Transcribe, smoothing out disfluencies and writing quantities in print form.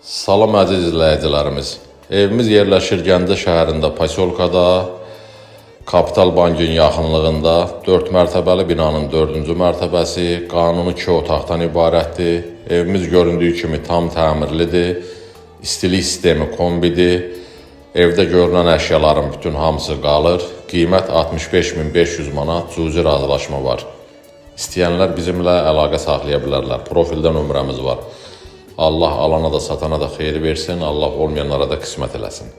Salam əziz izləyicilərimiz. Evimiz yerləşir Gəncə şəhərində Pasyolkada, Kapital Bankın yaxınlığında 4 mərtəbəli binanın 4-cü mərtəbəsi, qanuni 2 otaqdan ibarətdir. Evimiz göründüyü kimi tam təmirlidir, istilik sistemi kombidir. Evdə görünən əşyaların bütün hamısı qalır. Qiymət 65.500 manat, cüzi razılaşma var. İstəyənlər bizimlə əlaqə saxlaya bilərlər. Profildə nömrəmiz var. Allah alana da satana da xeyir versin, Allah olmayanlara da qismət eləsin.